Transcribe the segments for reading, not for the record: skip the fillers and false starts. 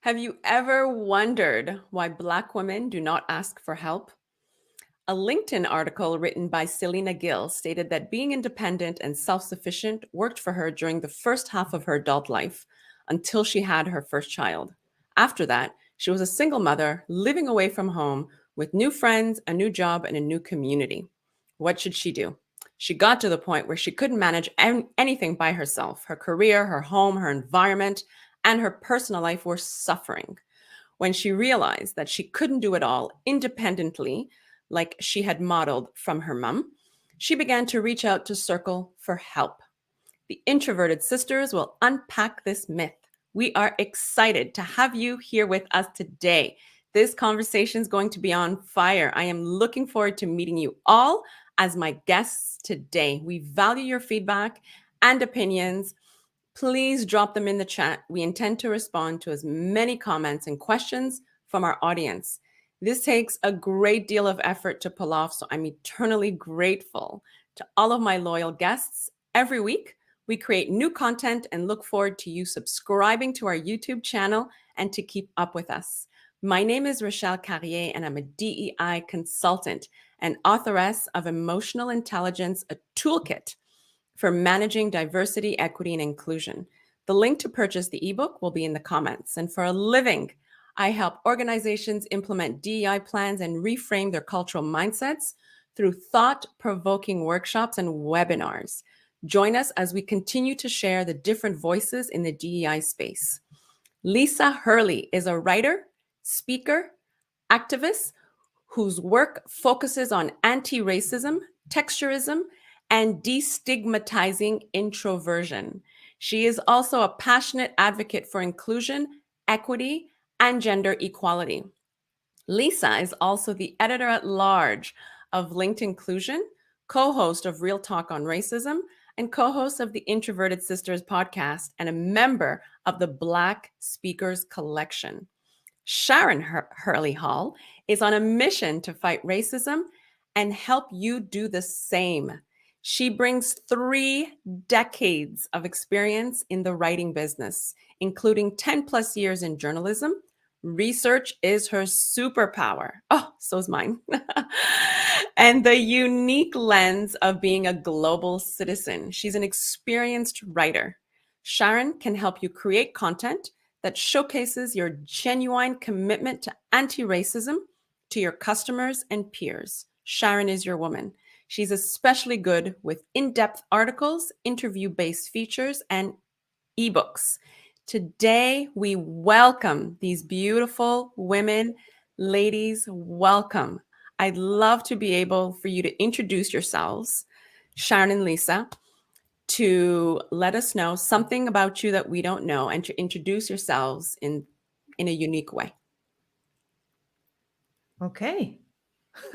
Have you ever wondered why Black women do not ask for help? A LinkedIn article written by Selena Gill stated that being independent and self sufficient worked for her during the first half of her adult life until she had her first child. After that, she was a single mother living away from home with new friends, a new job, and a new community. What should she do? She got to the point where she couldn't manage anything by herself. Her career, her home, her environment, and her personal life were suffering. When she realized that she couldn't do it all independently, like she had modeled from her mom, she began to reach out to Circle for help. The Introverted Sisters will unpack this myth. We are excited to have you here with us today. This conversation is going to be on fire. I am looking forward to meeting you all as my guests today. We value your feedback and opinions. Please drop them in the chat. We intend to respond to as many comments and questions from our audience. This takes a great deal of effort to pull off, so I'm eternally grateful to all of my loyal guests. Every week, we create new content and look forward to you subscribing to our YouTube channel and to keep up with us. My name is Rochelle Carrier, and I'm a DEI consultant and authoress of Emotional Intelligence, a toolkit for managing diversity, equity, and inclusion. The link to purchase the ebook will be in the comments. And for a living, I help organizations implement DEI plans and reframe their cultural mindsets through thought-provoking workshops and webinars. Join us as we continue to share the different voices in the DEI space. Lisa Hurley is a writer, speaker, activist whose work focuses on anti-racism, texturism, and destigmatizing introversion. She is also a passionate advocate for inclusion, equity, and gender equality. Lisa is also the editor-at-large of Linked Inclusion, co-host of Real Talk on Racism, and co-host of the Introverted Sisters podcast, and a member of the Black Speakers Collection. Sharon Hurley Hall is on a mission to fight racism and help you do the same. She brings 3 decades of experience in the writing business, including 10 plus years in journalism. Research is her superpower. Oh, so is mine. And the unique lens of being a global citizen. She's an experienced writer. Sharon can help you create content that showcases your genuine commitment to anti-racism to your customers and peers. Sharon is your woman. She's especially good with in-depth articles, interview-based features, and ebooks. Today, we welcome these beautiful women. Ladies, welcome. I'd love to be able for you to introduce yourselves, Sharon and Lisa, to let us know something about you that we don't know and to introduce yourselves in a unique way. Okay.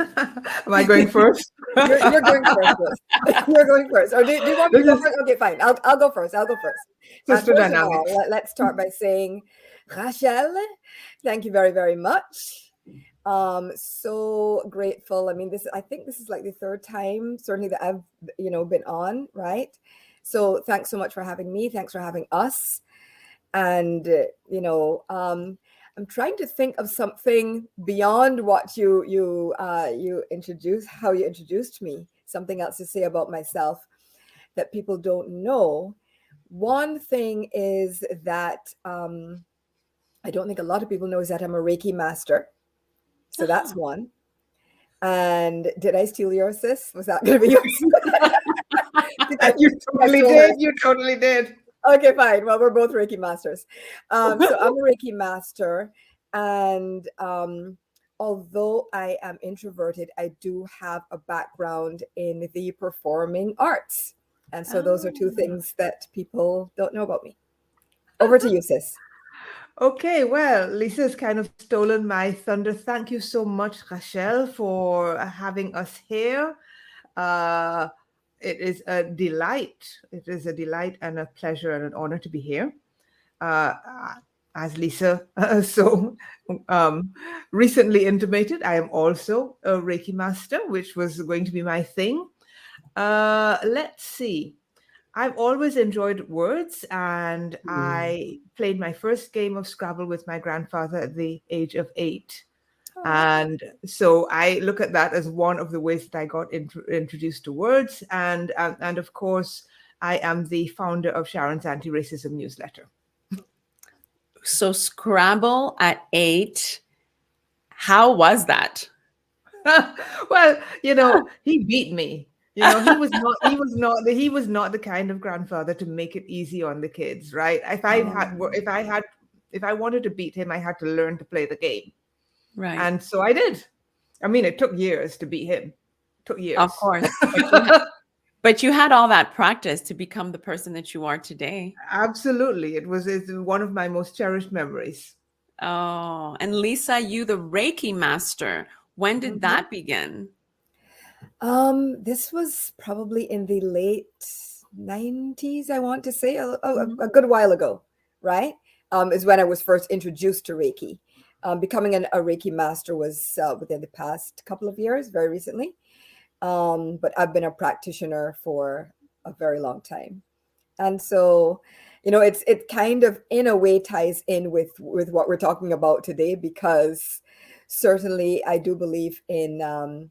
Am I going first? You're going first. You're going first. Or do you want me to go first? Okay, fine. I'll go first. Sister dynamics. Let's start by saying, Rachel, thank you very, very much. So grateful. I mean, I think this is like the 3rd time, certainly, that I've, been on, right? So thanks so much for having me. Thanks for having us. And, I'm trying to think of something beyond what you introduced, how you introduced me, something else to say about myself that people don't know. One thing is that I don't think a lot of people know is that I'm a Reiki master. So that's one. And did I steal yours, sis? Was that going to be yours? You totally did. Okay, fine. Well, we're both Reiki masters. So I'm a Reiki master. And although I am introverted, I do have a background in the performing arts. And so those are 2 things that people don't know about me. Over to you, sis. Okay, well, Lisa's kind of stolen my thunder. Thank you so much, Rachel, for having us here. It is a delight. It is a delight and a pleasure and an honor to be here. As Lisa so recently intimated, I am also a Reiki master, which was going to be my thing. Let's see. I've always enjoyed words, and Mm. I played my first game of Scrabble with my grandfather at the age of 8. Oh, And so I look at that as one of the ways that I got introduced to words. And of course, I am the founder of Sharon's Anti-Racism newsletter. So Scrabble at 8. How was that? Well, he beat me. He was not the kind of grandfather to make it easy on the kids, right? If I wanted to beat him, I had to learn to play the game. Right. And so I did. I mean, it took years to beat him. Took years. Of course. But you had all that practice to become the person that you are today. Absolutely. It's one of my most cherished memories. Oh, and Lisa, you the Reiki master. When did that begin? This was probably in the late 90s, I want to say, a good while ago, right? Is when I was first introduced to Reiki. Becoming a Reiki master was within the past couple of years, very recently. But I've been a practitioner for a very long time. And so, it kind of in a way ties in with what we're talking about today, because certainly I do believe in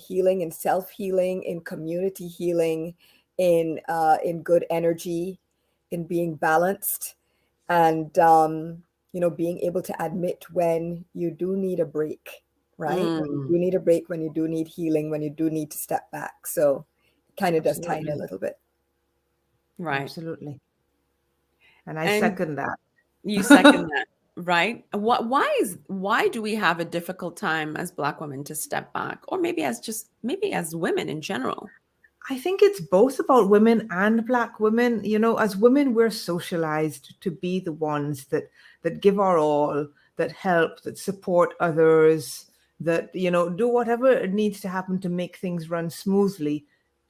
healing, in self-healing, in community healing, in good energy, in being balanced, and being able to admit when you do need a break, right? When you do need a break, when you do need healing, when you do need to step back. So it kind of does tie in a little bit. Right. Absolutely. And I second that. You second that, right? Why do we have a difficult time as Black women to step back, or maybe as women in general? I think it's both about women and Black women. As women, we're socialized to be the ones that give our all, that help, that support others, that, do whatever needs to happen to make things run smoothly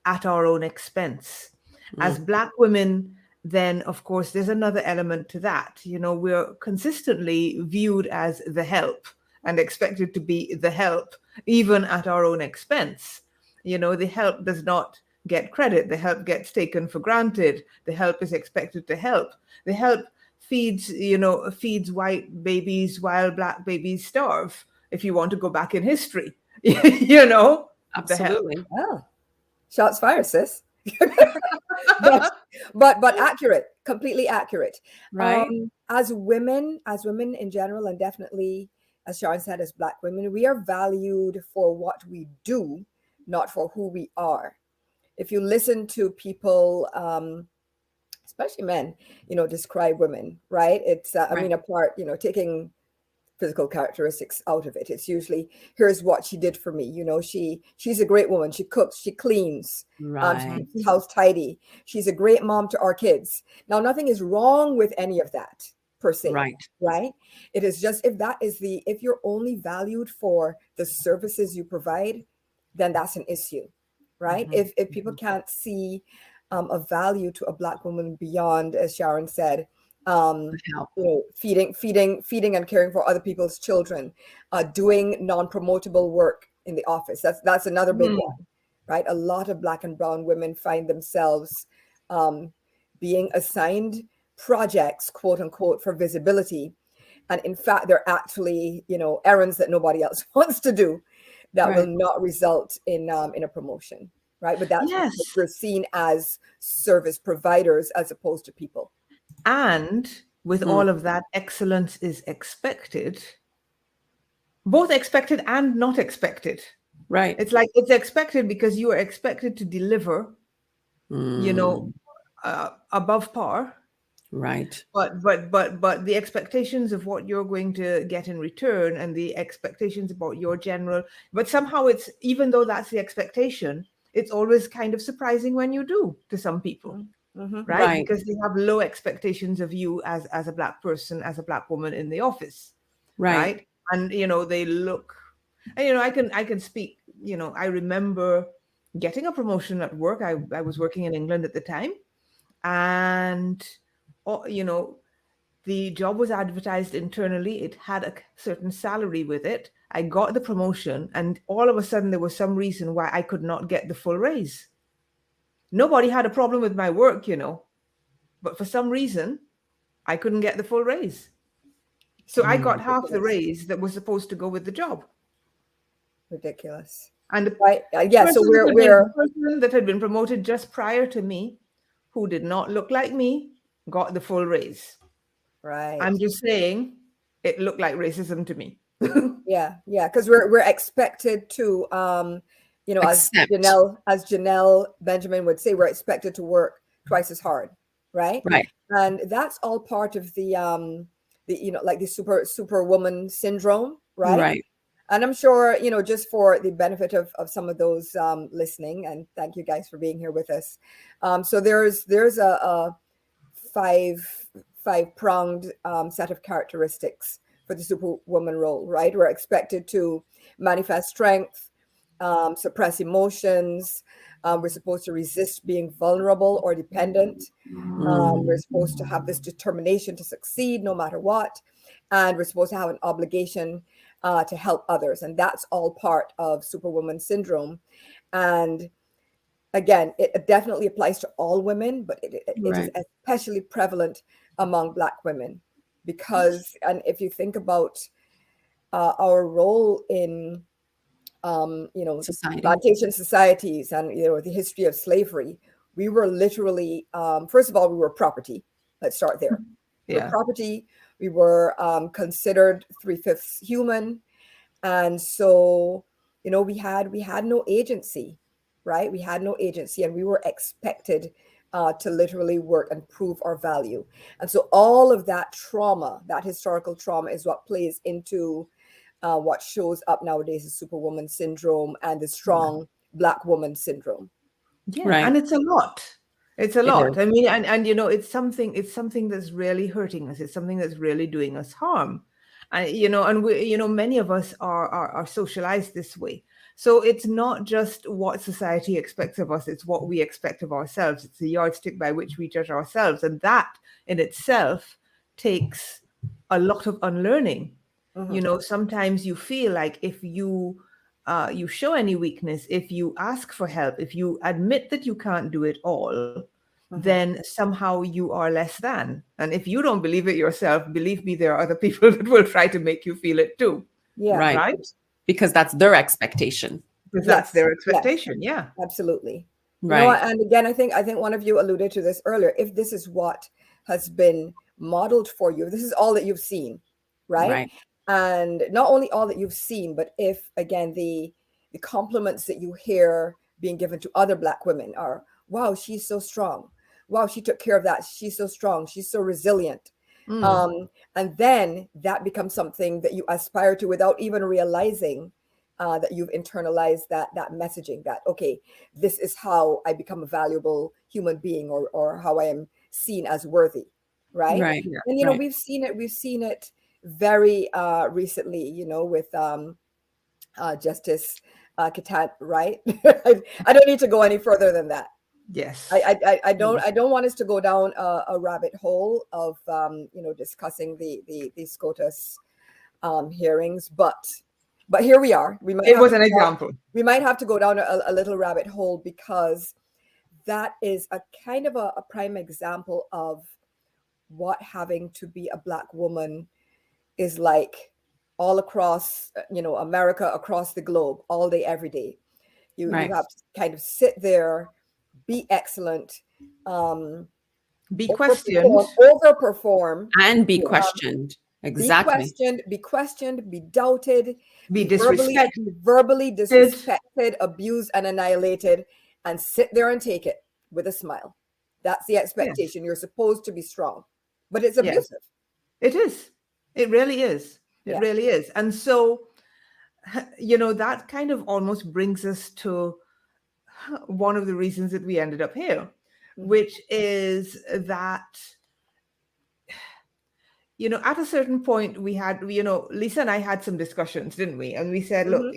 at our own expense. As Black women, then, of course, there's another element to that. We're consistently viewed as the help and expected to be the help, even at our own expense. The help does not get credit. The help gets taken for granted. The help is expected to help. The help feeds white babies while Black babies starve, if you want to go back in history. Absolutely. Oh, shots fired, sis. but accurate, completely accurate. Right. As women in general, and definitely, as Sharon said, as Black women, we are valued for what we do, not for who we are. If you listen to people, especially men, describe women, right? It's I mean, apart, taking physical characteristics out of it, it's usually, here's what she did for me. She's a great woman. She cooks, she cleans, she keeps the house tidy. She's a great mom to our kids. Now, nothing is wrong with any of that per se, right? It is just, if you're only valued for the services you provide, then that's an issue, right? If people can't see a value to a Black woman beyond, as Sharon said, feeding and caring for other people's children, doing non-promotable work in the office. That's another big one, right? A lot of Black and brown women find themselves being assigned projects, quote unquote, for visibility, and in fact, they're actually errands that nobody else wants to do, that will not result in a promotion, right? But that's because we're seen as service providers as opposed to people. And with all of that, excellence is expected, both expected and not expected. Right. It's like it's expected because you are expected to deliver, above par. Right. But the expectations of what you're going to get in return, and the expectations about your general, but somehow it's, even though that's the expectation, it's always kind of surprising when you do, to some people. Right? Because they have low expectations of you as a Black person, as a Black woman in the office, right? And they look, and I can speak. I remember getting a promotion at work. I was working in England at the time, and the job was advertised internally. It had a certain salary with it. I got the promotion, and all of a sudden there was some reason why I could not get the full raise. nobody had a problem with my work, but for some reason, I couldn't get the full raise. So I got half the raise that was supposed to go with the job. Ridiculous. And the Right. Yeah. So the person that had been promoted just prior to me, who did not look like me, got the full raise. right. I'm just saying it looked like racism to me. Yeah. Yeah. Because we're expected to, Accept. as Janelle Benjamin would say, we're expected to work twice as hard. Right. Right. And that's all part of the like the superwoman syndrome. Right. Right. And I'm sure, just for the benefit of some of those listening, and thank you guys for being here with us. So there's a five-pronged set of characteristics for the superwoman role, right? We're expected to manifest strength, suppress emotions. We're supposed to resist being vulnerable or dependent. We're supposed to have this determination to succeed no matter what. And we're supposed to have an obligation to help others. And that's all part of Superwoman syndrome. And again, it definitely applies to all women, but it is especially prevalent among Black women. Because, and if you think about our role in, Society. plantation societies and, the history of slavery, we were literally, first of all, we were property. Let's start there. We were property. We were considered 3/5 human. And so, we had no agency, right? We had no agency, and we were expected to literally work and prove our value. And so all of that trauma, that historical trauma, is what plays into what shows up nowadays as Superwoman syndrome and the strong Black woman syndrome. Yeah, right. And it's a lot. It's a lot. I mean, and it's something that's really hurting us. It's something that's really doing us harm. And and we, many of us are socialized this way. So it's not just what society expects of us, it's what we expect of ourselves. It's the yardstick by which we judge ourselves. And that in itself takes a lot of unlearning. Sometimes you feel like if you show any weakness, if you ask for help, if you admit that you can't do it all, then somehow you are less than. And if you don't believe it yourself, believe me, there are other people that will try to make you feel it too. Yeah. Right? Because that's their expectation. Because that's their expectation. Yes. Yeah. Absolutely. Right. And again, I think one of you alluded to this earlier. If this is what has been modeled for you, this is all that you've seen, right? And not only all that you've seen, but if, again, the compliments that you hear being given to other Black women are, wow, she's so strong. Wow, she took care of that. She's so strong. She's so resilient. And then that becomes something that you aspire to without even realizing that you've internalized that messaging, that, okay, this is how I become a valuable human being, or how I am seen as worthy. Right. And, we've seen it very recently, with Justice Ketanji, right? I don't need to go any further than that. Yes. I don't want us to go down a rabbit hole of discussing the SCOTUS hearings, but here we are. It was an example. We might have to go down a little rabbit hole, because that is a kind of a prime example of what having to be a Black woman is like all across, America, across the globe, all day, every day. You have to kind of sit there, be excellent, be questioned, overperform, and be questioned. Exactly. Be questioned, be doubted, be disrespected, verbally disrespected, abused, and annihilated, and sit there and take it with a smile. That's the expectation. You're supposed to be strong, but it's abusive. It is. It really is. It really is. And so, that kind of almost brings us to one of the reasons that we ended up here, which is that, at a certain point we had, Lisa and I had some discussions, didn't we? And we said, look,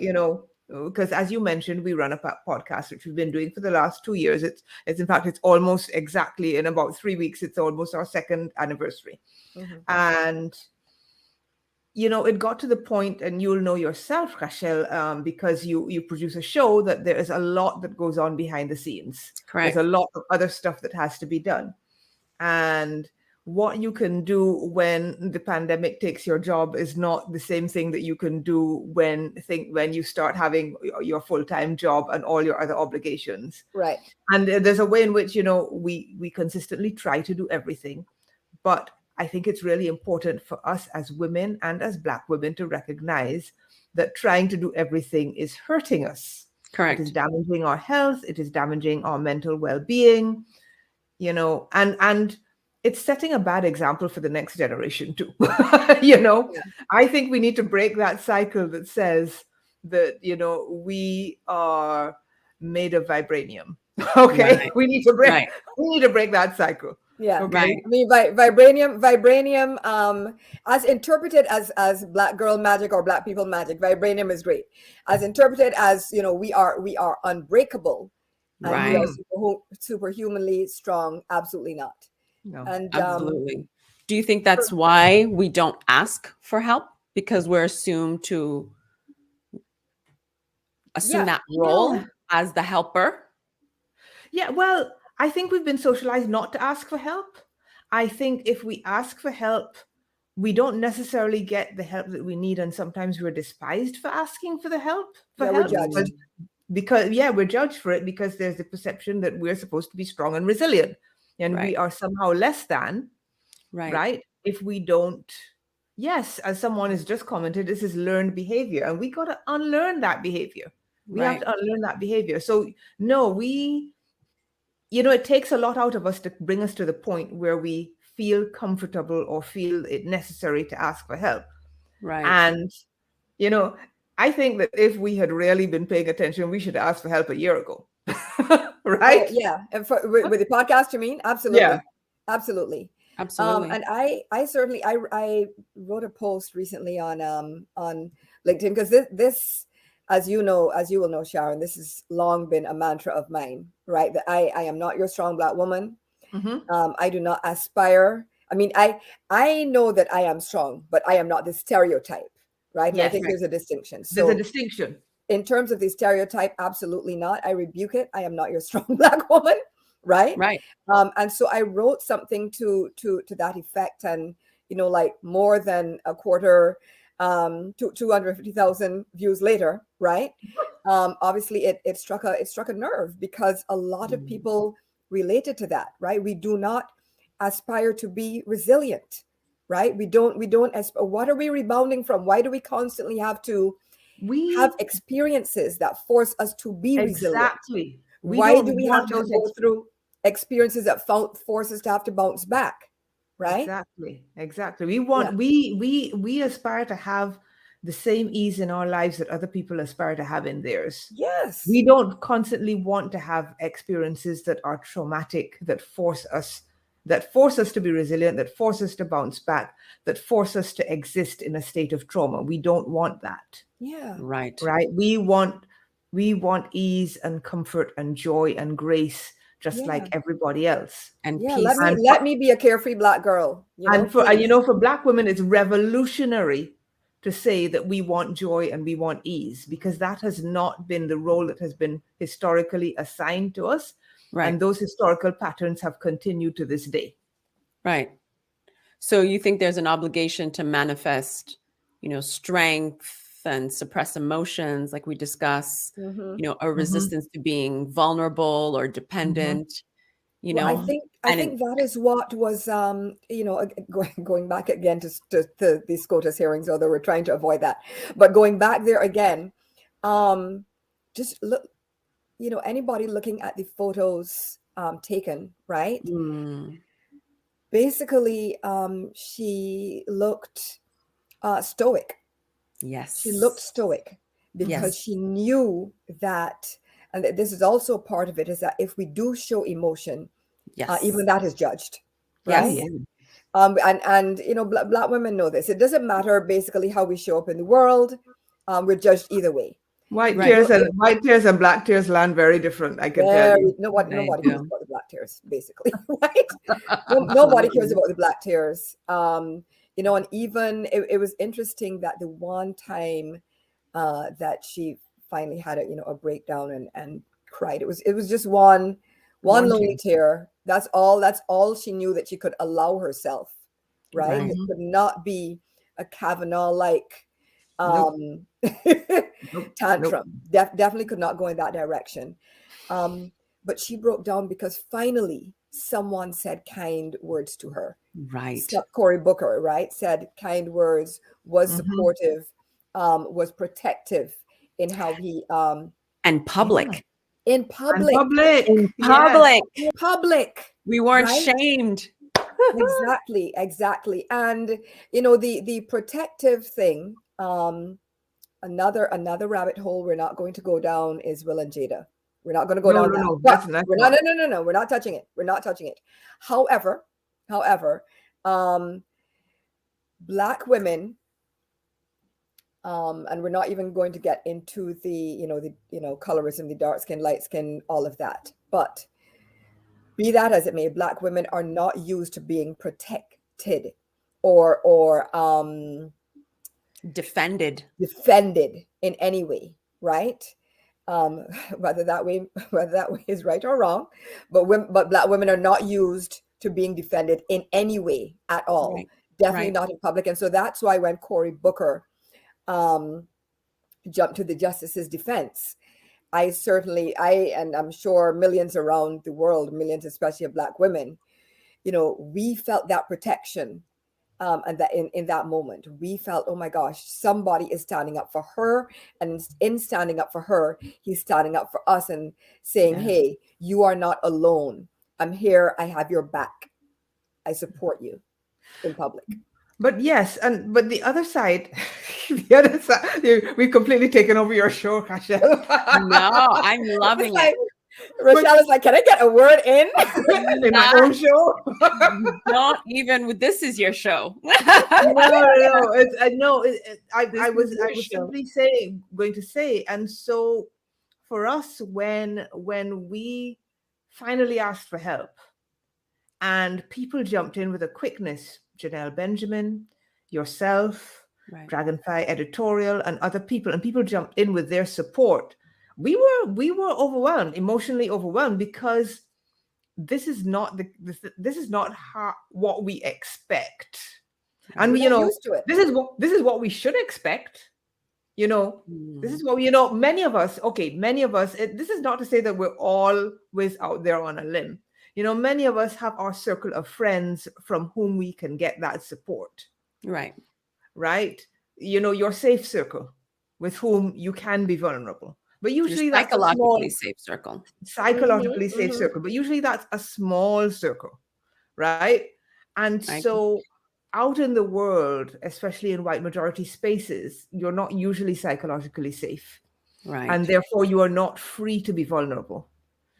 because as you mentioned, we run a podcast, which we've been doing for the last 2 years. It's in fact, it's almost exactly in about 3 weeks. It's almost our second anniversary. And it got to the point, and you'll know yourself, Rachel, because you produce a show, that there is a lot that goes on behind the scenes. There's Correct. a lot of other stuff that has to be done. And what you can do when the pandemic takes your job is not the same thing that you can do when you start having your full-time job and all your other obligations. Right. And there's a way in which, we consistently try to do everything. But I think it's really important for us as women and as Black women to recognize that trying to do everything is hurting us. Correct. It is damaging our health. It is damaging our mental well-being, and it's setting a bad example for the next generation too. Yeah. I think we need to break that cycle that says that, we are made of vibranium. Okay. Right. We need to break that cycle. Yeah. Okay. Right. I mean, vibranium, as interpreted as Black girl magic or Black people magic, vibranium is great. As interpreted as, we are unbreakable and we Right. are superhumanly strong. Absolutely not. No. And Absolutely. Do you think that's why we don't ask for help? Because we're assumed to assume that role as the helper? Yeah, well, I think we've been socialized not to ask for help. I think if we ask for help, we don't necessarily get the help that we need, and sometimes we're despised for asking for the help. we're judged. Because we're judged for it, because there's the perception that we're supposed to be strong and resilient, and we Right. are somehow less than, Right. right? If we don't, yes, as someone has just commented, this is learned behavior, and we got to unlearn that behavior. We have Right. to unlearn that behavior. So no, it takes a lot out of us to bring us to the point where we feel comfortable or feel it necessary to ask for help. Right. And, I think that if we had really been paying attention, we should ask for help a year ago. Right? Yeah. And with the podcast, you mean? Absolutely. Yeah. Absolutely. Absolutely. And I certainly I wrote a post recently on LinkedIn, because this, as you will know, Sharon, this has long been a mantra of mine, right? That I am not your strong Black woman. Mm-hmm. I do not aspire. I mean, I know that I am strong, but I am not the stereotype, right? And I Yes, think right. there's a distinction. There's So a distinction. in terms of the stereotype, absolutely not. I rebuke it. I am not your strong Black woman, right? Right. And so I wrote something to that effect, and like more than a quarter, 250,000 views later, right? Obviously, it struck a nerve, because a lot of people related to that, right? We do not aspire to be resilient, right? We don't. What are we rebounding from? Why do we constantly have to have experiences that force us to be resilient? Exactly. Why do we have to go through experiences that force us to have to bounce back, right? Exactly. We want we aspire to have the same ease in our lives that other people aspire to have in theirs. Yes. We don't constantly want to have experiences that are traumatic, that force us to be resilient, that force us to bounce back, that force us to exist in a state of trauma. We don't want that. Yeah. Right. Right. We want ease and comfort and joy and grace, just like everybody else. And Yeah. peace. Let me be a carefree Black girl. For Black women, it's revolutionary to say that we want joy and we want ease, because that has not been the role that has been historically assigned to us. Right. And those historical patterns have continued to this day. Right. So you think there's an obligation to manifest, strength and suppress emotions, like we discuss, a resistance to being vulnerable or dependent, Well, I think that is what was, going back again to these SCOTUS hearings, although we're trying to avoid that, but going back there again, just look, anybody looking at the photos taken, right? Basically, she looked stoic. Yes. She looked stoic because she knew that, and this is also part of it, is that if we do show emotion, even that is judged, right? Yes. And Black women know this. It doesn't matter basically how we show up in the world. We're judged either way. White tears and black tears land very different, I can tell you. Nobody cares about the black tears, basically, right? Nobody cares about the black tears. you know, and even it was interesting that the one time that she finally had a, you know, a breakdown and cried, it was just one lonely tear. That's all she knew that she could allow herself, right? Right. It could not be a Kavanaugh like Nope. Nope. tantrum. Definitely could not go in that direction. But she broke down because finally someone said kind words to her. Right. Cory Booker, right, said kind words, was supportive, was protective in how he And public. in And public, public. In Yes. public. in public. We weren't Right? shamed. Exactly. And you know, the protective thing, another rabbit hole we're not going to go down is Will and Jada. We're not going to go down that. No. But That's we're not, no. We're not touching it. We're not touching it. However, Black women, and we're not even going to get into the colorism, the dark skin, light skin, all of that. But be that as it may, Black women are not used to being protected or Defended. defended in any way, right? Whether that way is right or wrong, but Black women are not used to being defended in any way at all. Right. Definitely Right. not in public. And so that's why when Cory Booker jumped to the justice's defense, and I'm sure millions around the world, millions especially of Black women, you know, we felt that protection. And that in that moment, we felt, oh my gosh, somebody is standing up for her. And in standing up for her, he's standing up for us and saying, Yeah. hey, you are not alone. I'm here. I have your back. I support you in public. But yes, but the other side, we've completely taken over your show, Rachel. No, I'm loving it. Rochelle is like, can I get a word in? In my own show. Don't even. This is your show. No. I was simply going to say, and so for us, when we finally asked for help, and people jumped in with a quickness, Janelle Benjamin, yourself, Right. Dragonfly Editorial, and other people, and people jumped in with their support. We were overwhelmed, emotionally overwhelmed, because this is not what we expect. And We're not used to it. this is what we should expect. You know, this is what many of us, this is not to say that we're always out there on a limb. You know, many of us have our circle of friends from whom we can get that support. Right. Right? You know, your safe circle with whom you can be vulnerable. But usually Your that's psychologically safe circle. psychologically safe circle. But usually that's a small circle, right? And so out in the world, especially in white majority spaces, you're not usually psychologically safe. Right. And therefore you are not free to be vulnerable.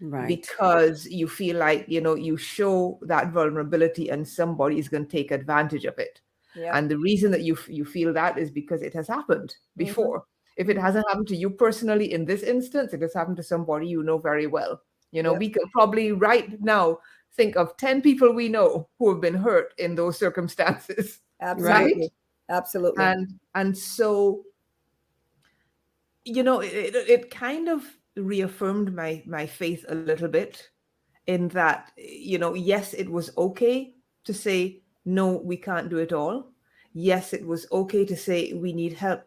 Right. Because you feel like, you know, you show that vulnerability and somebody is going to take advantage of it. Yep. And the reason that you feel that is because it has happened before. If it hasn't happened to you personally in this instance, it has happened to somebody you know very well. You know, we can probably right now think of 10 people we know who have been hurt in those circumstances. Absolutely. Right? Absolutely. And so, you know, it kind of reaffirmed my faith a little bit, in that, you know, yes, it was okay to say, no, we can't do it all. Yes, it was okay to say we need help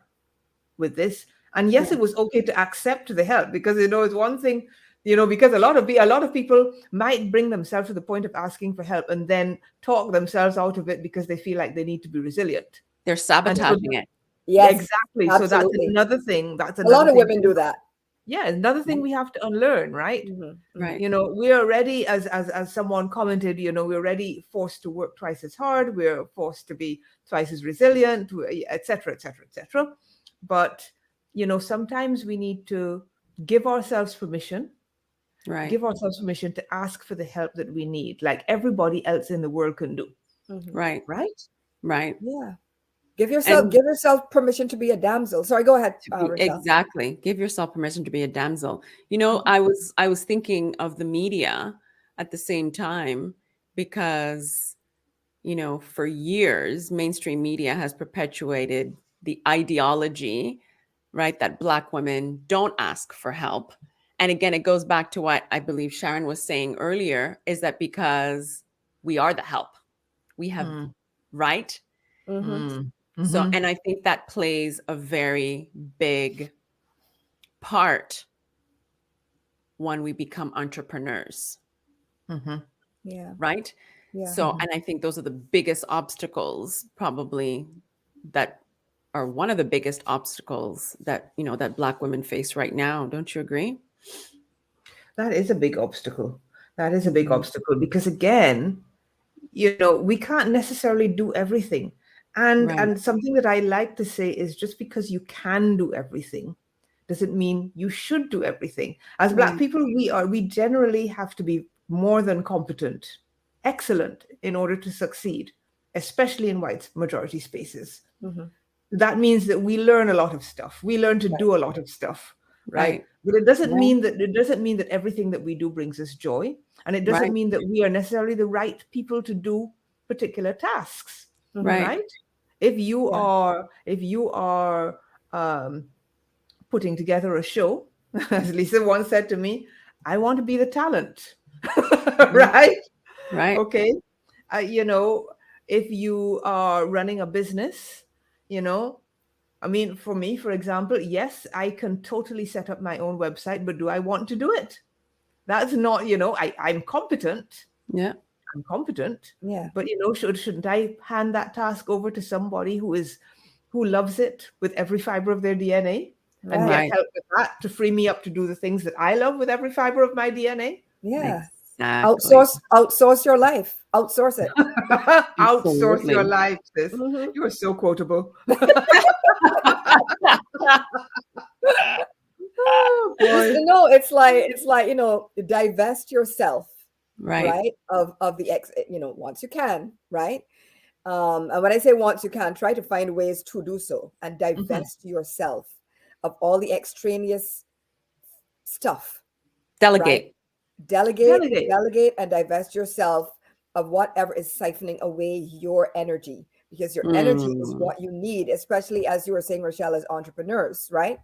with this. And yes, it was okay to accept the help, because, you know, it's one thing, you know, because a lot of people might bring themselves to the point of asking for help and then talk themselves out of it because they feel like they need to be resilient. They're sabotaging it. Yes, exactly. absolutely. So that's another thing. A lot of women do that. Yeah, another thing we have to unlearn, right? Right. You know, we are already, as someone commented, you know, we're already forced to work twice as hard. We're forced to be twice as resilient, et cetera, et cetera, et cetera. But, you know, sometimes we need to give ourselves permission. Right. Give ourselves permission to ask for the help that we need, like everybody else in the world can do. Right. Right? Right. Yeah. Give yourself permission to be a damsel. Sorry, go ahead. Exactly. Give yourself permission to be a damsel. You know, I was thinking of the media at the same time, because for years, mainstream media has perpetuated the ideology, right, that Black women don't ask for help. And again, it goes back to what I believe Sharon was saying earlier, is that because we are the help, we have, Mm, right? Mm-hmm. mm, So, mhm, and I think that plays a very big part when we become entrepreneurs, mhm, Yeah. right? Yeah. So, mhm. and I think those are the biggest obstacles, probably, that are one of the biggest obstacles that, that Black women face right now. Don't you agree? That is a big obstacle. That is a big Mhm. obstacle because again, we can't necessarily do everything. And Right, and something that I like to say is just because you can do everything doesn't mean you should do everything. As Black right, people, we generally have to be more than competent, excellent in order to succeed, especially in white majority spaces. Mm-hmm. That means that we learn a lot of stuff. We learn to Right. do a lot of stuff, right? right, But it doesn't yeah, mean that everything that we do brings us joy, and it doesn't right, mean that we are necessarily the right people to do particular tasks, Mm-hmm. right, right? Yeah. If you are um, putting together a show, as Lisa once said to me, I want to be the talent, yeah, right? right, Okay. You know, if you are running a business, you know, I mean, for me, for example, yes, I can totally set up my own website, but do I want to do it? That's not, I'm competent. yeah, I'm competent, Yeah. but shouldn't I hand that task over to somebody who loves it with every fiber of their DNA and Right. get right, help with that to free me up to do the things that I love with every fiber of my DNA? Yeah. exactly, Outsource your life. Outsource it. Outsource your absolutely. life, sis. Mm-hmm. You are so quotable. Oh Just boy. no, it's like divest yourself, Right, right, of the once you can, right. And when I say once you can, try to find ways to do so and Mhm. divest yourself of all the extraneous stuff, right. delegate, delegate Delegate. delegate and divest yourself of whatever is siphoning away your energy, because your energy is mm, what you need, especially as you were saying, Rochelle, as entrepreneurs, right.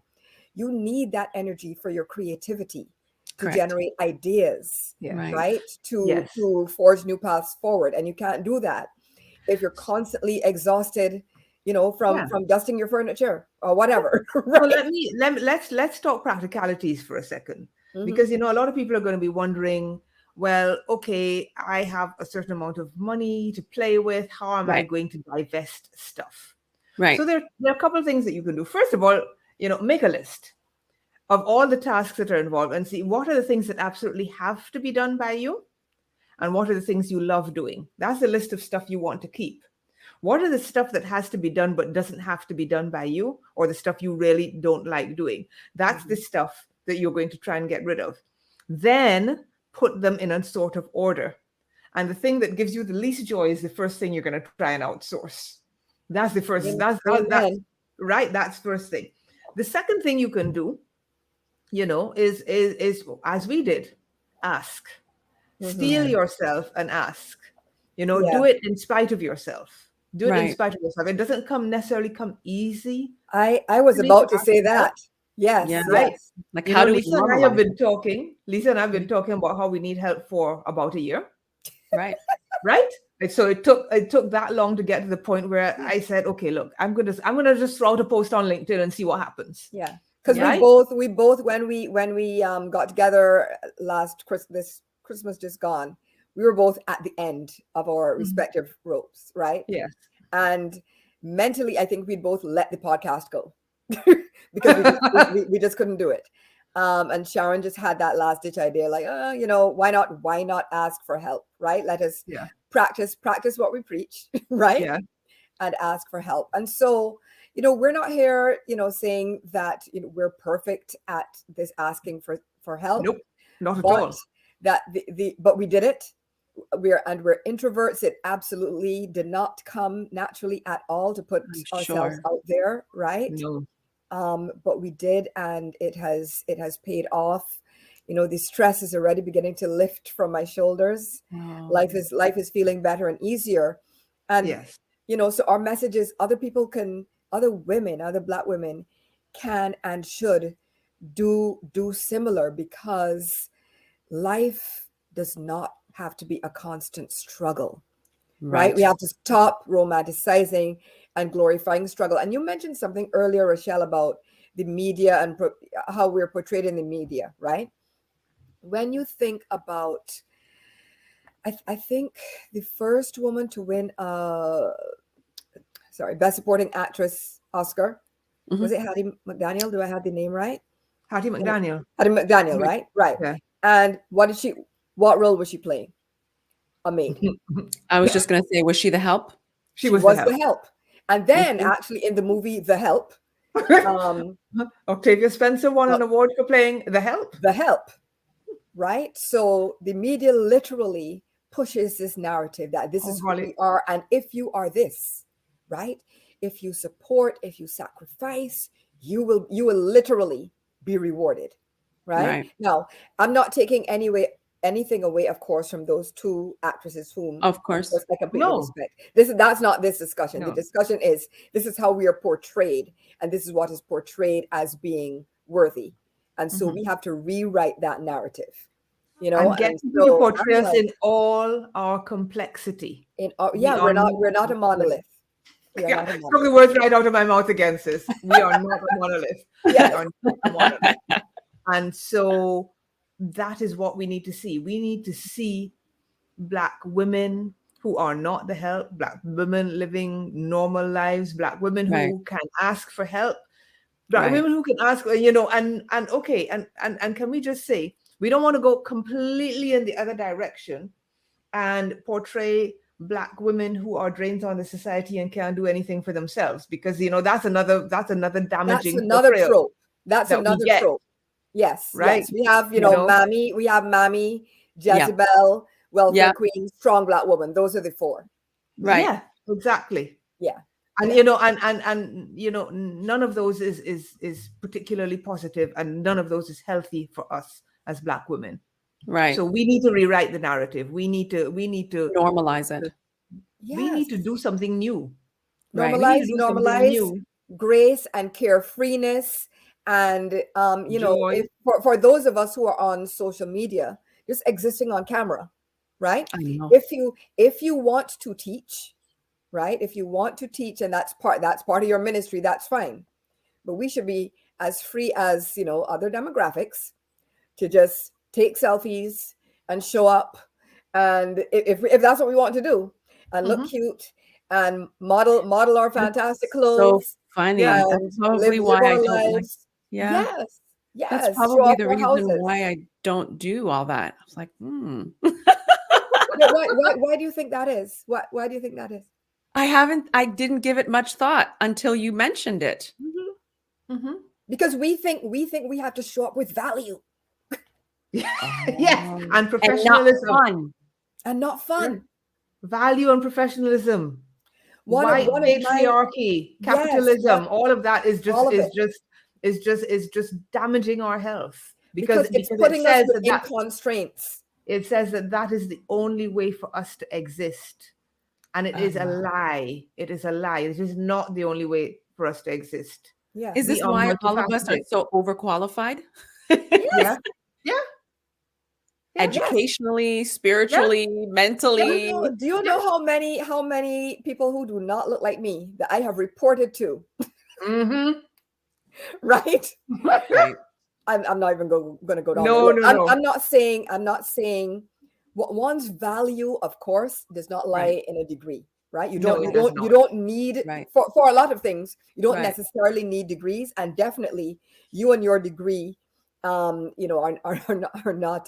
You need that energy for your creativity, to correct, generate ideas, Yes. right, right, to Yes. forge new paths forward, and you can't do that if you're constantly exhausted, Yeah. from dusting your furniture or whatever. So Right. let's talk practicalities for a second, Hmm. because a lot of people are going to be wondering, well, okay, I have a certain amount of money to play with. How am I right, going to divest stuff? So right, there are a couple of things that you can do. First of all, make a list of all the tasks that are involved and see what are the things that absolutely have to be done by you and what are the things you love doing. That's the list of stuff you want to keep. What are the stuff that has to be done but doesn't have to be done by you, or the stuff you really don't like doing? That's the mhm, stuff that you're going to try and get rid of. Then put them in a sort of order. And the thing that gives you the least joy is the first thing you're going to try and outsource. That's the first. That's Amen. right. That's first thing. The second thing you can do, is as we did, ask. Hmm. Steel right, yourself and ask. Yeah. Do it in spite of yourself. Do it in right, spite of yourself. It doesn't necessarily come easy I was to me to about to ask say for help, that. Yes, yeah. right? yes. Like, how do we normalize it? Lisa and I've been Mhm. talking about how we need help for about a year, Right, right? And so it took that long to get to the point where I said, okay, look, I'm gonna just throw out a post on LinkedIn and see what happens, Yeah. Because we yeah, right? both we both when we got together last this Christmas just gone, we were both at the end of our Mhm. respective ropes, right? Yes. And mentally, I think we both let the podcast go because we just couldn't do it. And Sharon just had that last ditch idea, like, why not ask for help, right? Let us Yeah. practice what we preach, right? Yeah. And ask for help. And so, we're not here, saying that we're perfect at this asking for help, Nope. Not at but all. that but we did it. We're introverts. It absolutely did not come naturally at all to put I'm ourselves sure. out there, right? No. But we did, and it has paid off. The stress is already beginning to lift from my shoulders. Oh, Life is feeling better and easier. And Yes. so our message is other women, other Black women can and should do similar, because life does not have to be a constant struggle, right? We have to stop romanticizing and glorifying struggle. And you mentioned something earlier, Rochelle, about the media and how we're portrayed in the media, right? When you think about, I think the first woman to win Best Supporting Actress Oscar, was it Hattie McDaniel? Do I have the name right? Hattie McDaniel. Hattie McDaniel, right? Right. Yeah. And what role was she playing? A maid. I was just going to say, was she the help? She was the help. And then actually in the movie The Help, Octavia Spencer won an award for playing the help. The Help, right? So the media literally pushes this narrative that this is who we are. And if you are this, right? If you support, if you sacrifice, you will literally be rewarded, right? Now, I'm not taking anything away, of course, from those two actresses whom, of course, I completely respect. That's not this discussion. The discussion is, this is how we are portrayed, and this is what is portrayed as being worthy. And so we have to rewrite that narrative, and get people to portray us in all our complexity. We're not a monolith. Took the words right out of my mouth against this. We are not a monolith. Yes. We are not a monolith. And so that is what we need to see. We need to see Black women who are not the help, Black women living normal lives, Black women who can ask for help, Black women who can ask, and can we just say, we don't want to go completely in the other direction and portray Black women who are drains on the society and can't do anything for themselves, because that's another damaging. That's another trope. That's another trope. Yes, right. Yes. We have, Mammy, Jezebel, welfare queen, strong Black woman. Those are the four. Right. Yeah, exactly. Yeah. And none of those is particularly positive, and none of those is healthy for us as Black women. Right. So we need to rewrite the narrative. We need to normalize it. We need to do something new. Normalize grace and carefreeness. And for those of us who are on social media, just existing on camera, right? If you want to teach, right? If you want to teach, and that's part of your ministry, that's fine. But we should be as free as other demographics to just take selfies and show up, and if that's what we want to do, and look cute and model our fantastic clothes. So funny. That's probably why I don't like. Yeah. Yes. That's probably the reason why I don't do all that. I was like, Why do you think that is? Why do you think that is? I didn't give it much thought until you mentioned it. Because we think we have to show up with value. Yes, and professionalism. And not fun. Value and professionalism. White patriarchy, capitalism, all of that is just damaging our health, because it's putting us in constraints. It says that is the only way for us to exist, and it is a lie. It is a lie. It is not the only way for us to exist. Yeah. Is this why all of us are so overqualified? Yeah. Educationally, spiritually, mentally. Do you know how many people who do not look like me that I have reported to? Right? I'm not even going to go down. No. I'm not saying what one's value, of course, does not lie in a degree, right? You don't need for a lot of things. You don't necessarily need degrees, and definitely you and your degree are not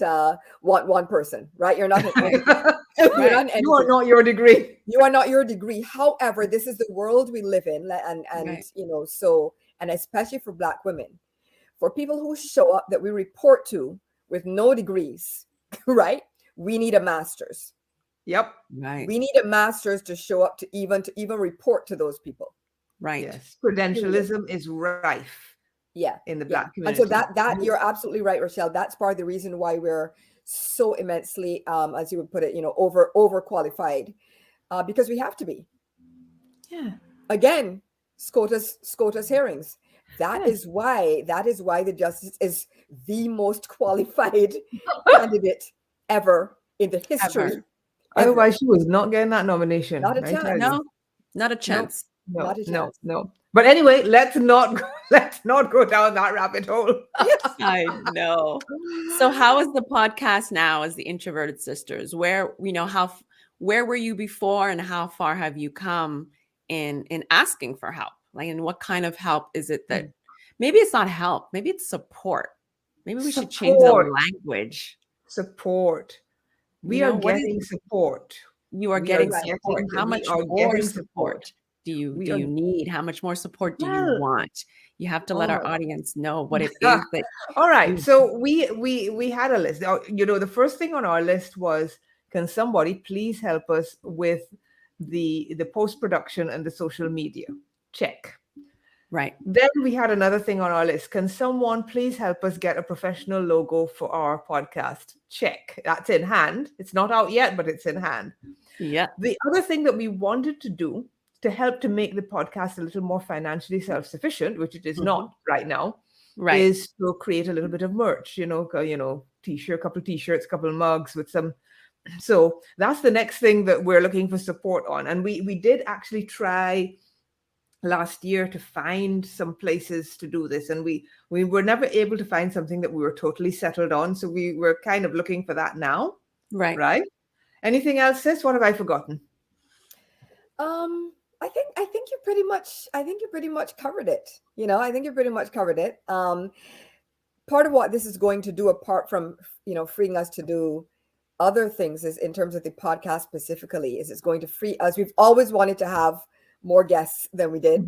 one person, right? You're not you are not your degree. You are not your degree. However, this is the world we live in, and so, and especially for Black women, for people who show up that we report to with no degrees, right? We need a master's. Yep. Right. We need a master's to show up to even report to those people. Right. Yes. Credentialism is rife. Yeah, in the Black community. And so that you're absolutely right, Rochelle. That's part of the reason why we're so immensely, as you would put it, overqualified, because we have to be. Yeah. Again, SCOTUS hearings. That Yes. is why the justice is the most qualified candidate ever in the history. Ever. Otherwise, she was not getting that nomination. Not a I tell chance. you. No, not a No, chance. No, not a no, chance. no. But anyway, let's not let's not go down that rabbit hole. I know. So how is the podcast now as the Introverted Sisters? Where, where were you before and how far have you come in asking for help? Like, and what kind of help is it that maybe it's not help, maybe it's support. Maybe we should change the Support. language. Support. We are What is getting support. you are We are getting support? How we much are more getting support do you We do are you need? How much more support do you well. want? You have to Oh let our my audience know what it is that All right. you So we had a list. The first thing on our list was, can somebody please help us with the post production and the social media? Check. right. Then we had another thing on our list. Can someone please help us get a professional logo for our podcast? Check. That's in hand. It's not out yet, but it's in hand. Yeah. The other thing that we wanted to do to help to make the podcast a little more financially self-sufficient, which it is not right now, Right. is to create a little bit of merch, t-shirt, couple t-shirts, couple mugs with some. So that's the next thing that we're looking for support on. And we did actually try last year to find some places to do this, and we were never able to find something that we were totally settled on. So we were kind of looking for that now. Right. Anything else, sis? What have I forgotten? I think you pretty much covered it. I think you pretty much covered it. Part of what this is going to do, apart from freeing us to do other things, is in terms of the podcast specifically, is it's going to free us. We've always wanted to have more guests than we did,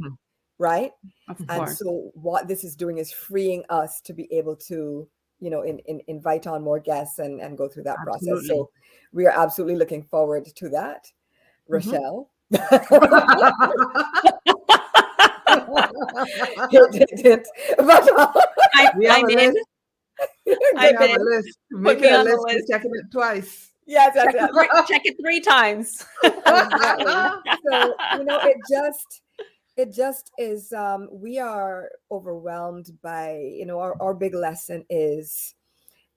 right? Of And course. so what this is doing is freeing us to be able to invite on more guests and go through that process. So we are absolutely looking forward to that. Rochelle. Hint. But we have I'm a in. list. I'm have in. a list. Put Make me it a on the list. list. We're checking it twice. yes, Check it 3 times. exactly. So it just is. We are overwhelmed by our big lesson is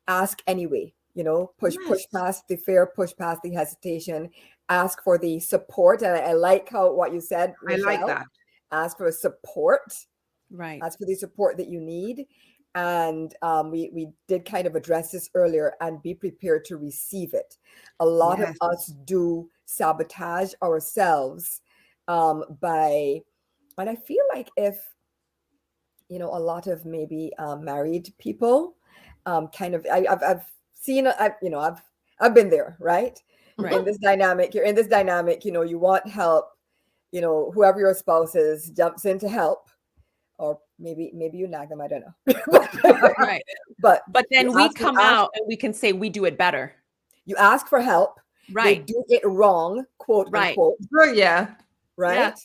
ask anyway. Push past the fear, push past the hesitation, ask for the support. And I like what you said, Rochelle. I like that. Ask for support. Right. Ask for the support that you need. And we did kind of address this earlier, and be prepared to receive it. A lot of us do sabotage ourselves by, and I feel like if, a lot of maybe married people kind of, I've seen, I've been there, right? In this dynamic, you're in this dynamic, you want help, whoever your spouse is jumps in to help. Or maybe you nag them, I don't know. Right. But then we come out and we can say we do it better. You ask for help. Right. They do it wrong, quote unquote. Sure, yeah. Right. Yeah.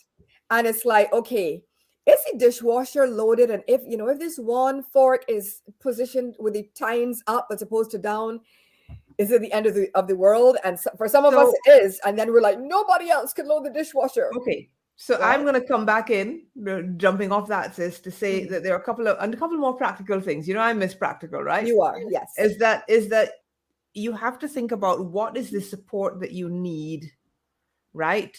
And it's like, okay, is the dishwasher loaded? And if this one fork is positioned with the tines up as opposed to down, is it the end of the world? And for some of us it is. And then we're like, nobody else can load the dishwasher. Okay. So I'm going to come back in, jumping off that, sis, to say that there are a couple more practical things. I miss practical, right? You are, yes. Is that you have to think about what is the support that you need, right?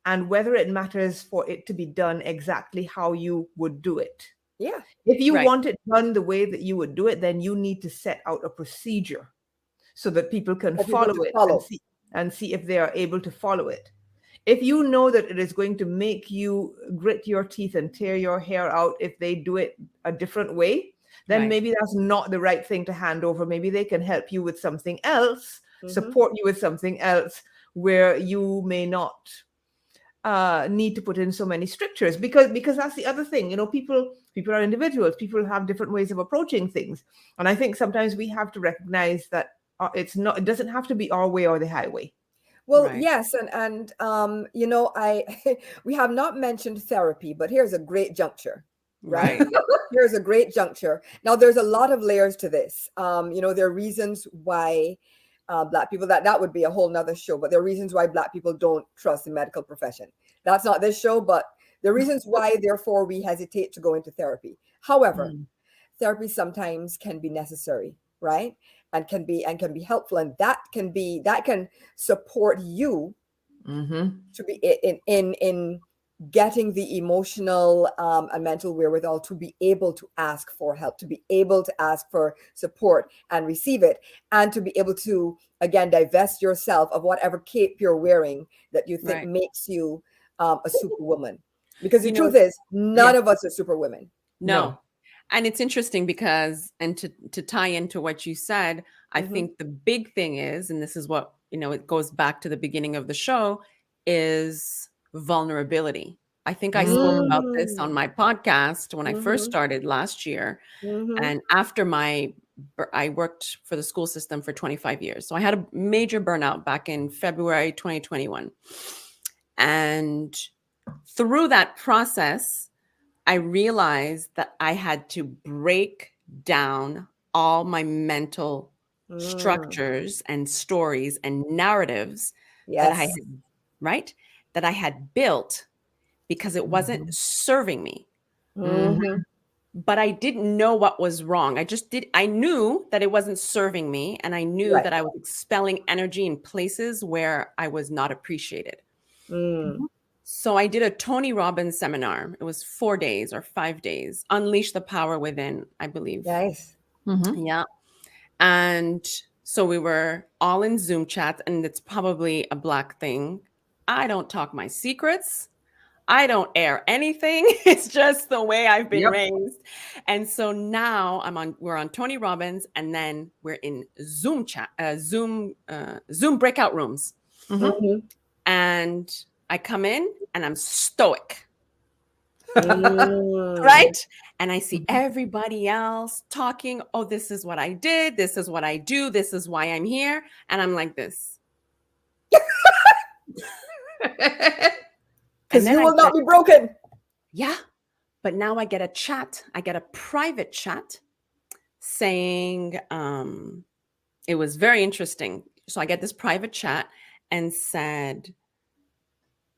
And whether it matters for it to be done exactly how you would do it. Yeah. If you want it done the way that you would do it, then you need to set out a procedure so that people can follow it and see if they are able to follow it. If you know that it is going to make you grit your teeth and tear your hair out if they do it a different way, then maybe that's not the right thing to hand over. Maybe they can help you with something else, support you with something else where you may not need to put in so many strictures, because that's the other thing. People are individuals. People have different ways of approaching things. And I think sometimes we have to recognize that it doesn't have to be our way or the highway. Well, yes. And we have not mentioned therapy, but here's a great juncture, right? Here's a great juncture. Now, there's a lot of layers to this. There are reasons why Black people, that would be a whole nother show, but there are reasons why Black people don't trust the medical profession. That's not this show, but the reasons why, therefore, we hesitate to go into therapy. However, therapy sometimes can be necessary, right? And can be helpful, and that can support you to be in getting the emotional and mental wherewithal to be able to ask for help, to be able to ask for support and receive it, and to be able to, again, divest yourself of whatever cape you're wearing that you think makes you a superwoman. Because the truth is, none of us are superwomen. No. And it's interesting because, and to tie into what you said, I think the big thing is, and this is what, it goes back to the beginning of the show, is vulnerability. I think I spoke about this on my podcast when I first started last year. And after I worked for the school system for 25 years. So I had a major burnout back in February 2021. And through that process, I realized that I had to break down all my mental structures and stories and narratives that I had built because it wasn't serving me. But I didn't know what was wrong. I knew that it wasn't serving me, and I knew that I was expelling energy in places where I was not appreciated. So I did a Tony Robbins seminar. It was 4 days or 5 days. Unleash the Power Within, I believe. Nice. Yeah. And so we were all in Zoom chat, and it's probably a Black thing. I don't talk my secrets. I don't air anything. It's just the way I've been raised. And so now we're on Tony Robbins, and then we're in Zoom chat, Zoom breakout rooms. And I come in and I'm stoic. Right? And I see everybody else talking. Oh, this is what I did. This is what I do. This is why I'm here. And I'm like this. Because you will not be broken. Yeah. But now I get a chat. I get a private chat saying, it was very interesting. So I get this private chat and said,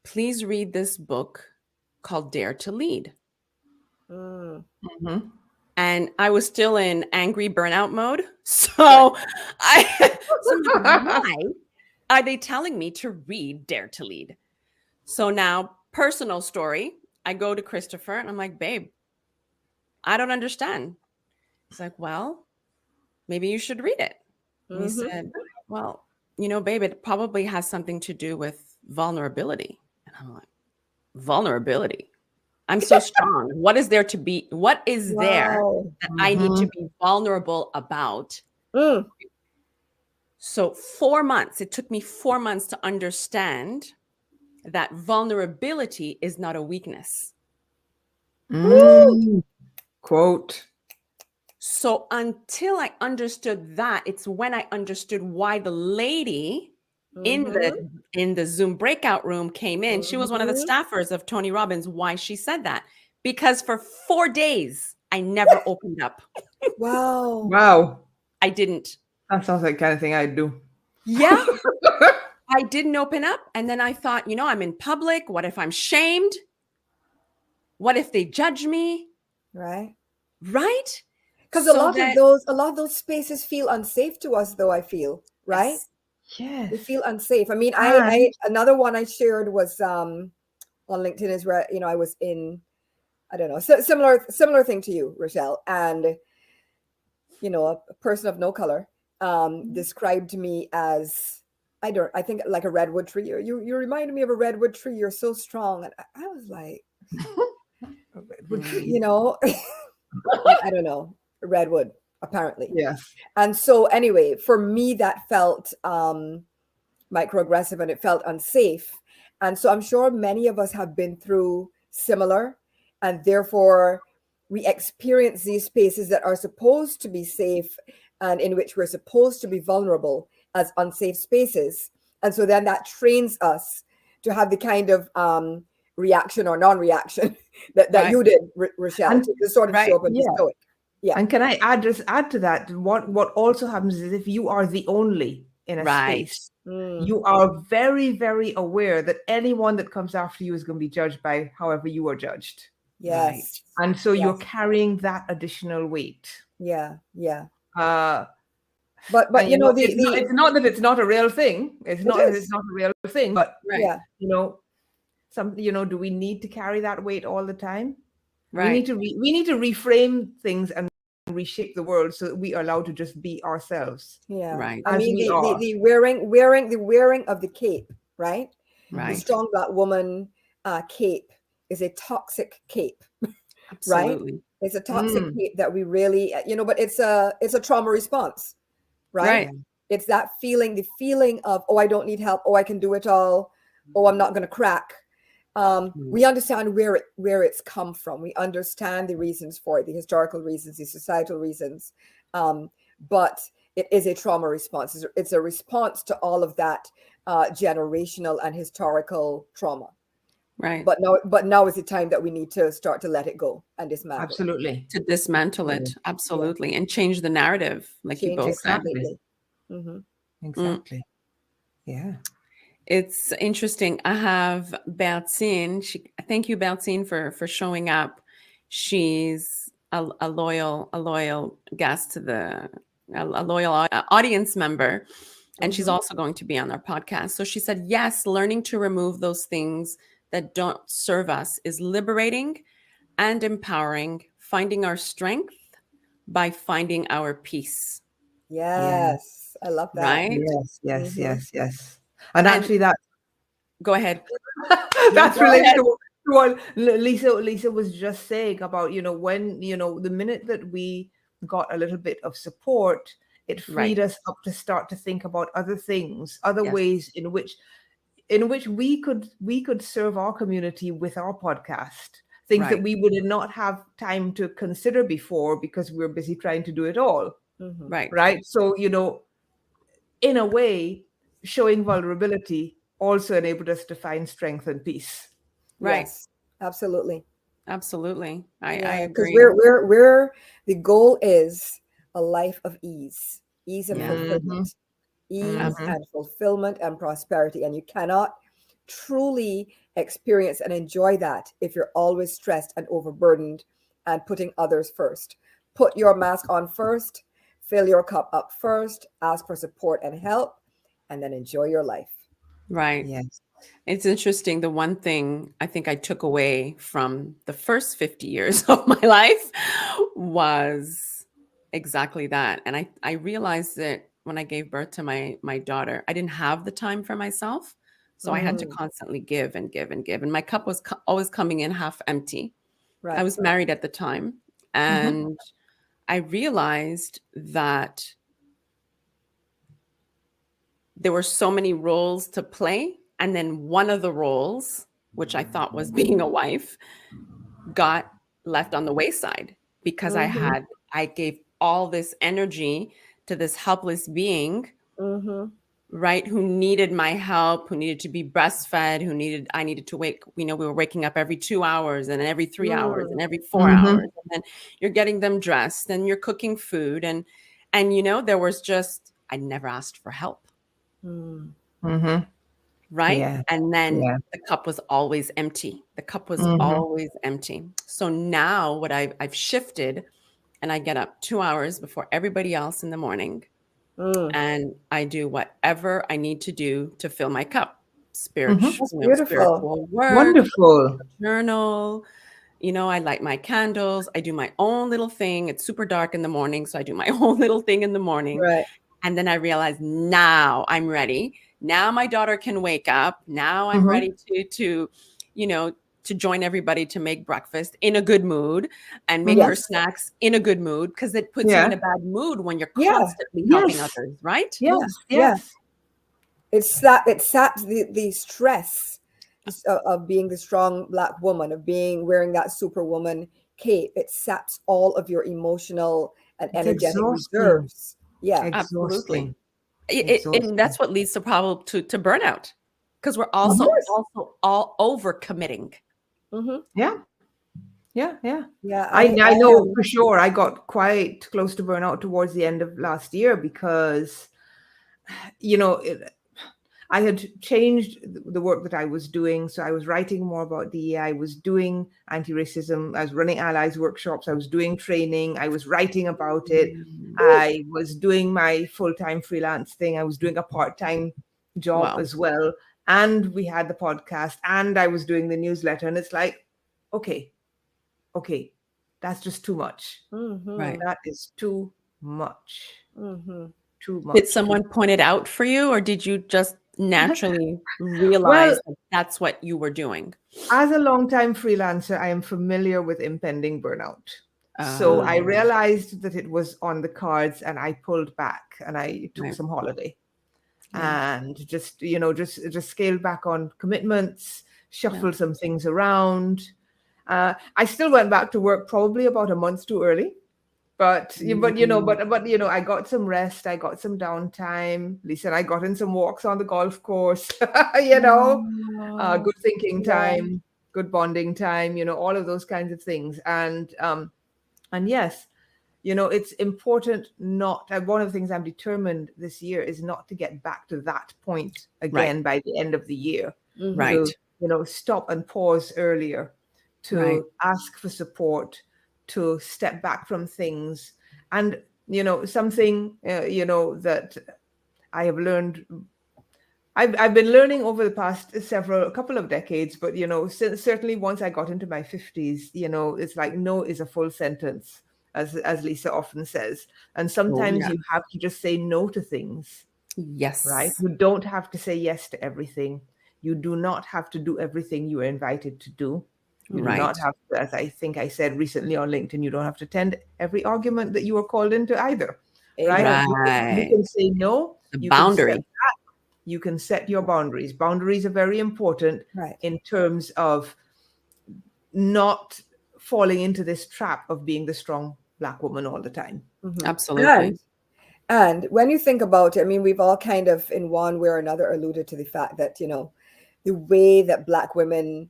please read this book called Dare to Lead. And I was still in angry burnout mode. So why are they telling me to read Dare to Lead? So now, personal story, I go to Christopher and I'm like, babe, I don't understand. He's like, well, maybe you should read it. And he said, well, babe, it probably has something to do with vulnerability. And I'm like, vulnerability? I'm so strong. What is there to be? What is there that I need to be vulnerable about? So 4 months, it took me 4 months to understand that vulnerability is not a weakness. Quote. So until I understood that, it's when I understood why the lady in the Zoom breakout room came in. She was one of the staffers of Tony Robbins. Why she said that? Because for 4 days, I never opened up. Wow. I didn't. That sounds like the kind of thing I'd do. Yeah. I didn't open up. And then I thought, I'm in public. What if I'm shamed? What if they judge me? Right. Because So a lot of those spaces feel unsafe to us, though, I feel, right? Yes. They feel unsafe. I mean, I another one I shared was on LinkedIn is where, I was in, I don't know, similar thing to you, Rochelle. And, a person of no color described me as, I think like a redwood tree. You reminded me of a redwood tree. You're so strong. And I was like, a redwood tree. I don't know, redwood, apparently. Yes. And so anyway, for me, that felt microaggressive and it felt unsafe. And so I'm sure many of us have been through similar, and therefore we experience these spaces that are supposed to be safe and in which we're supposed to be vulnerable as unsafe spaces. And so then that trains us to have the kind of reaction or non-reaction that you did, Rochelle, And- to sort of show up and be stoic. Yeah. And can I add to that? What also happens is if you are the only in a Right. space, Mm. you are very, very aware that anyone that comes after you is going to be judged by however you are judged. Yes. And so you're Yes. carrying that additional weight. Yeah. Yeah. Uh, But and you know it's not that it's not a real thing. It's not that it's is. not a real thing, but Right. Yeah. do we need to carry that weight all the time? Right. We need to reframe things and reshape the world so that we are allowed to just be ourselves. Yeah. Right. I As mean we the are. wearing of the cape, right? The Right. strong Black woman cape is a toxic cape, right? Absolutely. It's a toxic cape that we really, but it's a trauma response, right? Right. It's that feeling, the feeling of, oh, I don't need help. Oh, I can do it all. Oh, I'm not going to crack. We understand where it's come from. We understand the reasons for it, the historical reasons, the societal reasons. But it is a trauma response. It's a response to all of that generational and historical trauma. Right. But now is the time that we need to start to let it go and dismantle. Absolutely. To dismantle it. Absolutely. And change the narrative, like you Change both it said. completely. Mhm. Exactly. Yeah. It's interesting. I have Bertine. Thank you, Bertine, for showing up. She's a loyal guest to a loyal audience member, and she's also going to be on our podcast. So she said, yes, learning to remove those things that don't serve us is liberating and empowering, finding our strength by finding our peace. Yes, I love that. Right? Yes. And actually Go ahead. that's Go related ahead. to what Lisa was just saying about, when, the minute that we got a little bit of support, it freed us up to start to think about other things, other Yes. ways in which we could serve our community with our podcast, things that we would not have time to consider before because we're busy trying to do it all. Right. So, in a way, showing vulnerability also enabled us to find strength and peace. Right. Yes, absolutely. Absolutely. I Because agree. we're the goal is a life of ease and Yeah. fulfillment, ease Mhm. and fulfillment and prosperity. And you cannot truly experience and enjoy that if you're always stressed and overburdened and putting others first. Put your mask on first, fill your cup up first, ask for support and help, and then enjoy your life. Right. Yes. It's interesting. The one thing I think I took away from the first 50 years of my life was exactly that. And I realized that when I gave birth to my daughter, I didn't have the time for myself. So I had to constantly give and give and give. And my cup was always coming in half empty. I Right. was married at the time. And I realized that there were so many roles to play. And then one of the roles, which I thought was being a wife, got left on the wayside because I gave all this energy to this helpless being, right, who needed my help, who needed to be breastfed, I needed to wake, we were waking up every 2 hours and then every 3 hours and every 4 hours. And then you're getting them dressed and you're cooking food. And there was just, I never asked for help. Right. Yeah. And then Yeah. the cup was always empty. The cup was always empty. So now what I've shifted, and I get up 2 hours before everybody else in the morning. And I do whatever I need to do to fill my cup. That's beautiful. Spiritual work, Wonderful. journal. I light my candles. I do my own little thing. It's super dark in the morning, so I do my own little thing in the morning. Right. And then I realize now I'm ready. Now my daughter can wake up. Now I'm ready to join everybody to make breakfast in a good mood and make her snacks in a good mood, because it puts you in a bad mood when you're constantly helping others, right? Yes. It saps the stress of being the strong Black woman, of wearing that Superwoman cape. It saps all of your emotional and energetic reserves. Yeah, Absolutely. And that's what leads to burnout, because we're also all over committing. Yeah. Yeah. I know for sure I got quite close to burnout towards the end of last year because you know, I had changed the work that I was doing. So I was writing more about DEI. I was doing anti-racism. I was running allies workshops. I was doing training. I was writing about it. I was doing my full-time freelance thing. I was doing a part-time job Wow. as well. And we had the podcast and I was doing the newsletter. And it's like, okay, that's just too much. Right. That is too much. Too much. Did someone point it out for you, or did you just naturally realize that that's what you were doing? As a longtime freelancer, I am familiar with impending burnout. So I realized that it was on the cards and I pulled back and I took some holiday and just scaled back on commitments, shuffled some things around. I still went back to work probably about a month too early. But I got some rest. I got some downtime. Lisa and I got in some walks on the golf course. Good thinking time, good bonding time. All of those kinds of things. And yes, it's important not. One of the things I'm determined this year is not to get back to that point again by the end of the year. Right. To stop and pause earlier, to ask for support, to step back from things. And something that I have learned, I've been learning over the past couple of decades, but certainly once I got into my 50s, it's like no is a full sentence, as Lisa often says. And sometimes you have to just say no to things. Yes. Right? You don't have to say yes to everything. You do not have to do everything you are invited to do. You do not have to, as I think I said recently on LinkedIn, you don't have to attend every argument that you are called into either. Right? You can say no. The boundary. You can set your boundaries. Boundaries are very important in terms of not falling into this trap of being the strong Black woman all the time. Absolutely. And when you think about it, I mean, we've all kind of in one way or another alluded to the fact that, the way that Black women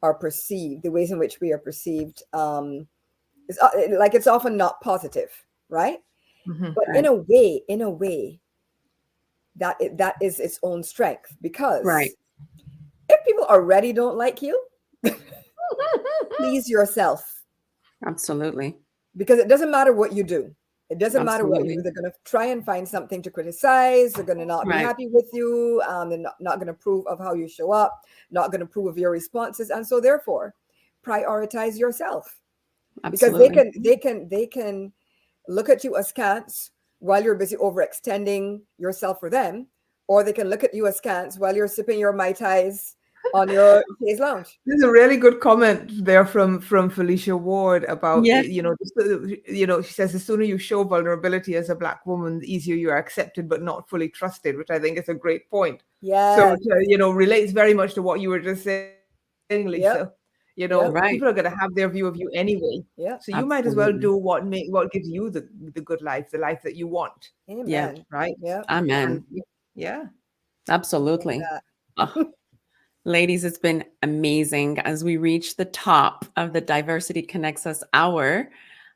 are perceived, the ways in which we are perceived, is like it's often not positive, right? But in a way, that is its own strength, because if people already don't like you, please yourself. Absolutely. Because it doesn't matter what you do. It doesn't matter what you do. They're going to try and find something to criticize. They're going to not be happy with you. They're not going to approve of how you show up, not going to approve of your responses. And so therefore, prioritize yourself. Absolutely. Because they can look at you askance while you're busy overextending yourself for them, or they can look at you askance while you're sipping your Mai Tais on your chaise lounge. There's a really good comment there from Felicia Ward about, she says, the sooner you show vulnerability as a Black woman, the easier you are accepted, but not fully trusted, which I think is a great point. Yeah. So, relates very much to what you were just saying, Lisa. People are going to have their view of you anyway. Yeah. So you might as well do what gives you the good life, the life that you want. Amen. Yeah. Right. Yeah. Amen. Yeah. Absolutely. Ladies, it's been amazing as we reach the top of the Diversity Connects Us hour.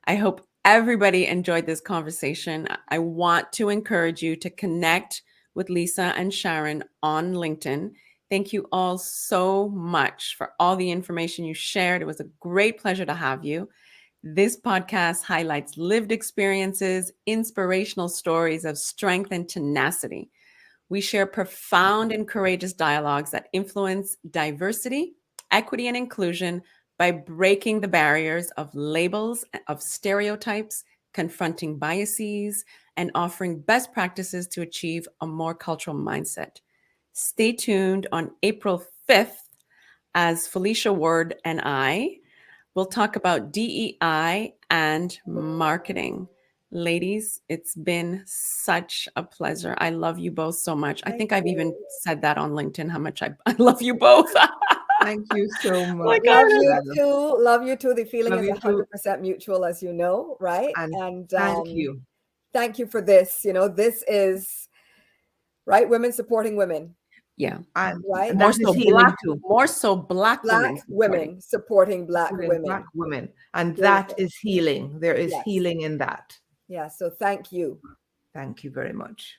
I hope everybody enjoyed this conversation. I want to encourage you to connect with Lisa and Sharon on LinkedIn. Thank you all so much for all the information you shared. It was a great pleasure to have you. This podcast highlights lived experiences, inspirational stories of strength and tenacity. We share profound and courageous dialogues that influence diversity, equity, and inclusion by breaking the barriers of labels, of stereotypes, confronting biases, and offering best practices to achieve a more cultural mindset. Stay tuned on April 5th as Felicia Ward and I will talk about DEI and marketing. Ladies, it's been such a pleasure. I love you both so much. I think I've even said that on LinkedIn, how much I love you both. Thank you so much. Love you too. The feeling is 100% mutual, as you know, right? And thank you. Thank you for this. This is women supporting women. Yeah. Right. More so Black women supporting Black women. Black women. And that is healing. There is healing in that. Yeah. So thank you. Thank you very much.